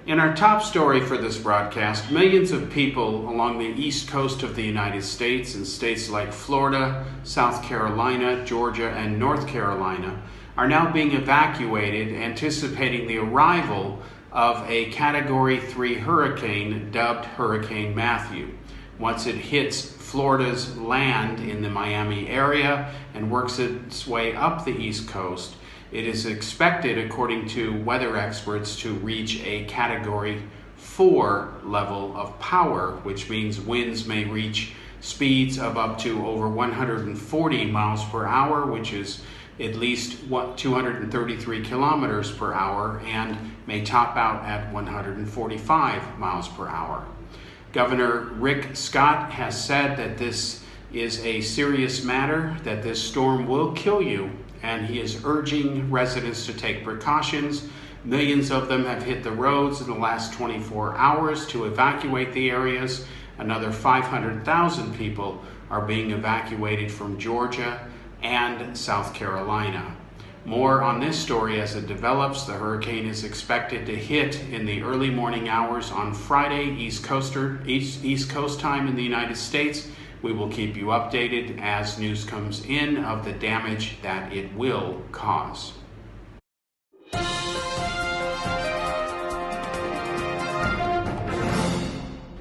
In our top story for this broadcast, millions of people along the east coast of the United States in states like Florida, South Carolina, Georgia, and North Carolina are now being evacuated, anticipating the arrival of a Category 3 hurricane dubbed Hurricane Matthew. Once it hits Florida's land in the Miami area and works its way up the east coast, it is expected, according to weather experts, to reach a Category 4 level of power, which means winds may reach speeds of up to over 140 miles per hour, which is at least 233 kilometers per hour, and may top out at 145 miles per hour. Governor Rick Scott has said that this is a serious matter, that this storm will kill you, and he is urging residents to take precautions. Millions of them have hit the roads in the last 24 hours to evacuate the areas. Another 500,000 people are being evacuated from Georgia and South Carolina. More on this story as it develops. The hurricane is expected to hit in the early morning hours on Friday, East Coast time in the United States. We will keep you updated as news comes in of the damage that it will cause.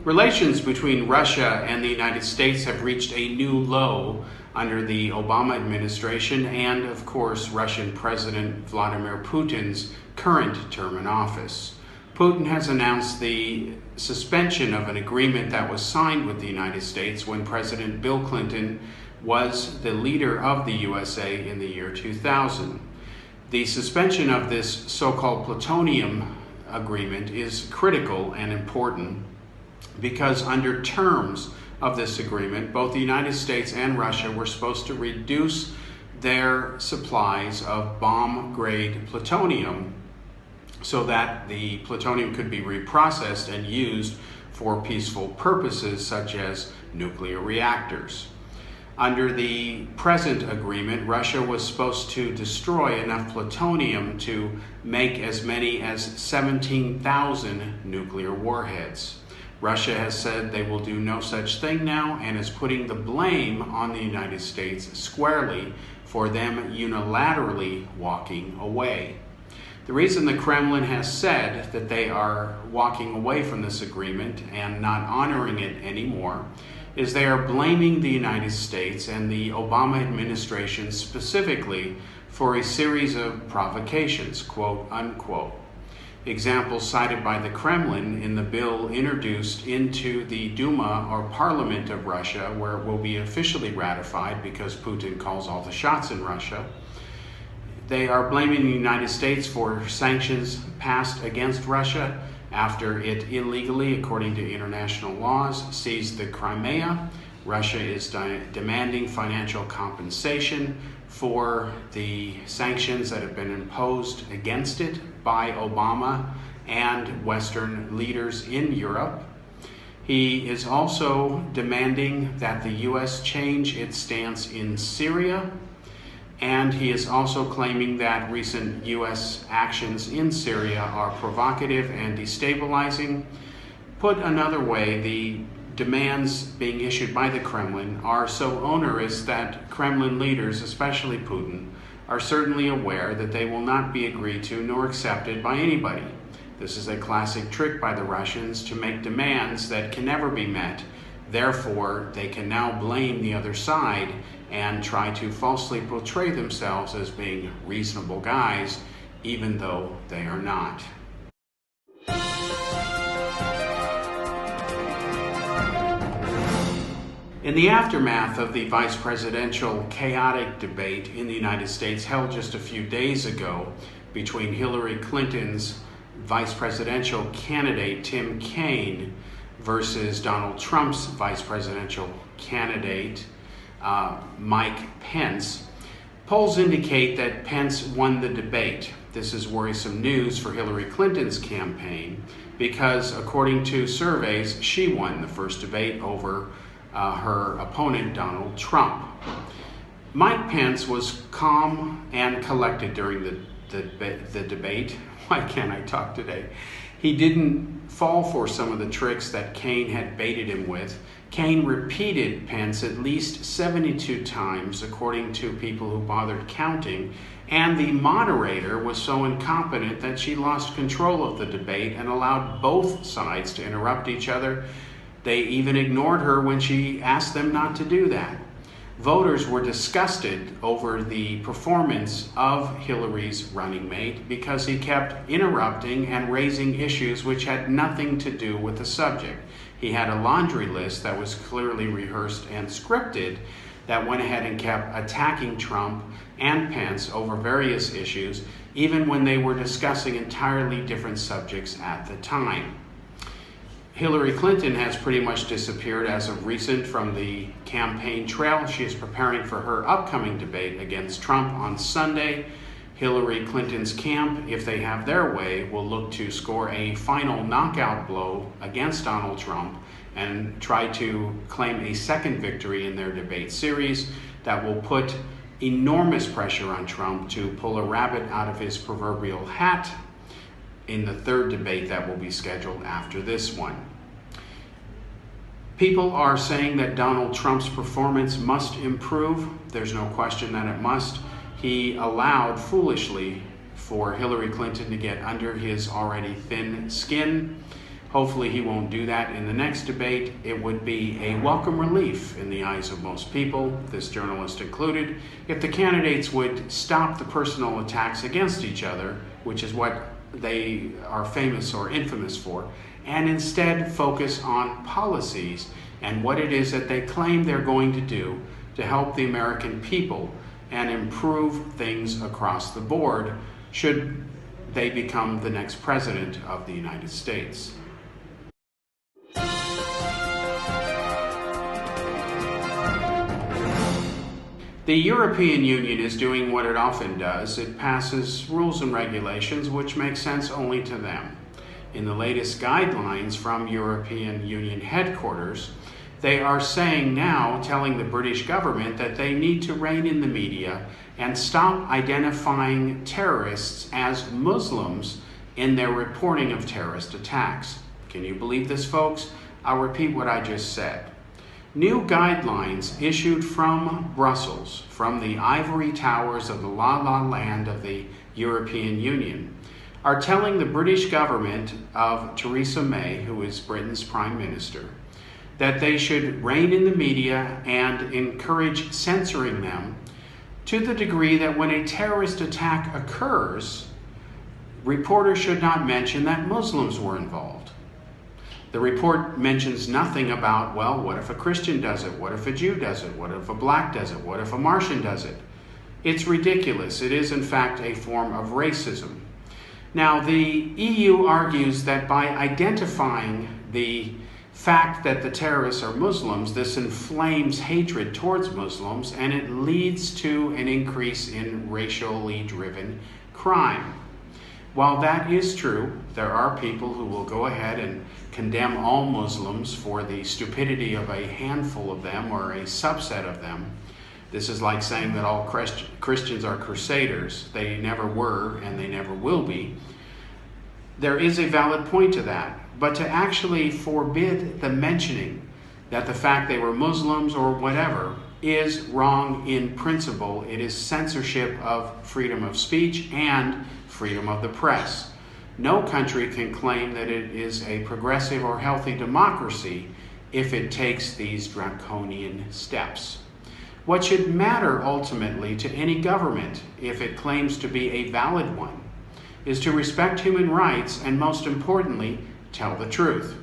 Relations between Russia and the United States have reached a new low under the Obama administration and, of course, Russian President Vladimir Putin's current term in office. Putin has announced the suspension of an agreement that was signed with the United States when President Bill Clinton was the leader of the USA in the year 2000. The suspension of this so-called plutonium agreement is critical and important because under terms of this agreement, both the United States and Russia were supposed to reduce their supplies of bomb-grade plutonium so that the plutonium could be reprocessed and used for peaceful purposes such as nuclear reactors. Under the present agreement, Russia was supposed to destroy enough plutonium to make as many as 17,000 nuclear warheads. Russia has said they will do no such thing now and is putting the blame on the United States squarely for them unilaterally walking away. The reason the Kremlin has said that they are walking away from this agreement and not honoring it anymore is they are blaming the United States and the Obama administration specifically for a series of provocations, quote unquote. Examples cited by the Kremlin in the bill introduced into the Duma or Parliament of Russia, where it will be officially ratified because Putin calls all the shots in Russia. They are blaming the United States for sanctions passed against Russia after it illegally, according to international laws, seized the Crimea. Russia is demanding financial compensation for the sanctions that have been imposed against it by Obama and Western leaders in Europe. He is also demanding that the U.S. change its stance in Syria, and he is also claiming that recent U.S. actions in Syria are provocative and destabilizing. Put another way, the demands being issued by the Kremlin are so onerous that Kremlin leaders, especially Putin, are certainly aware that they will not be agreed to nor accepted by anybody. This is a classic trick by the Russians to make demands that can never be met. Therefore, they can now blame the other side and try to falsely portray themselves as being reasonable guys, even though they are not. In the aftermath of the vice presidential chaotic debate in the United States held just a few days ago between Hillary Clinton's vice presidential candidate Tim Kaine versus Donald Trump's vice presidential candidate Mike Pence, polls indicate that Pence won the debate. This is worrisome news for Hillary Clinton's campaign because, according to surveys, she won the first debate over her opponent, Donald Trump. Mike Pence was calm and collected during the debate. Why can't I talk today? He didn't fall for some of the tricks that Kaine had baited him with. Kaine repeated Pence at least 72 times, according to people who bothered counting, and the moderator was so incompetent that she lost control of the debate and allowed both sides to interrupt each other. They even ignored her when she asked them not to do that. Voters were disgusted over the performance of Hillary's running mate because he kept interrupting and raising issues which had nothing to do with the subject. He had a laundry list that was clearly rehearsed and scripted that went ahead and kept attacking Trump and Pence over various issues, even when they were discussing entirely different subjects at the time. Hillary Clinton has pretty much disappeared as of recent from the campaign trail. She is preparing for her upcoming debate against Trump on Sunday. Hillary Clinton's camp, if they have their way, will look to score a final knockout blow against Donald Trump and try to claim a second victory in their debate series that will put enormous pressure on Trump to pull a rabbit out of his proverbial hat in the third debate that will be scheduled after this one. People are saying that Donald Trump's performance must improve. There's no question that it must. He allowed, foolishly, for Hillary Clinton to get under his already thin skin. Hopefully he won't do that in the next debate. It would be a welcome relief in the eyes of most people, this journalist included, if the candidates would stop the personal attacks against each other, which is what they are famous or infamous for, and instead focus on policies and what it is that they claim they're going to do to help the American people and improve things across the board should they become the next president of the United States. The European Union is doing what it often does. It passes rules and regulations which make sense only to them. In the latest guidelines from European Union headquarters, they are saying now, telling the British government that they need to rein in the media and stop identifying terrorists as Muslims in their reporting of terrorist attacks. Can you believe this, folks? I'll repeat what I just said. New guidelines issued from Brussels, from the ivory towers of the La La Land of the European Union, are telling the British government of Theresa May, who is Britain's Prime Minister, that they should rein in the media and encourage censoring them to the degree that when a terrorist attack occurs, reporters should not mention that Muslims were involved. The report mentions nothing about, well, what if a Christian does it? What if a Jew does it? What if a black does it? What if a Martian does it? It's ridiculous. It is, in fact, a form of racism. Now, the EU argues that by identifying the fact that the terrorists are Muslims, this inflames hatred towards Muslims, and it leads to an increase in racially driven crime. While that is true, there are people who will go ahead and condemn all Muslims for the stupidity of a handful of them or a subset of them. This is like saying that all Christians are crusaders. They never were and they never will be. There is a valid point to that, but to actually forbid the mentioning that the fact they were Muslims or whatever is wrong in principle. It is censorship of freedom of speech and freedom of the press. No country can claim that it is a progressive or healthy democracy if it takes these draconian steps. What should matter ultimately to any government, if it claims to be a valid one, is to respect human rights and, most importantly, tell the truth.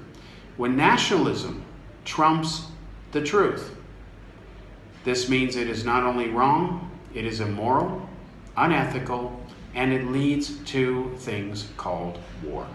When nationalism trumps the truth, this means it is not only wrong, it is immoral, unethical, and it leads to things called war.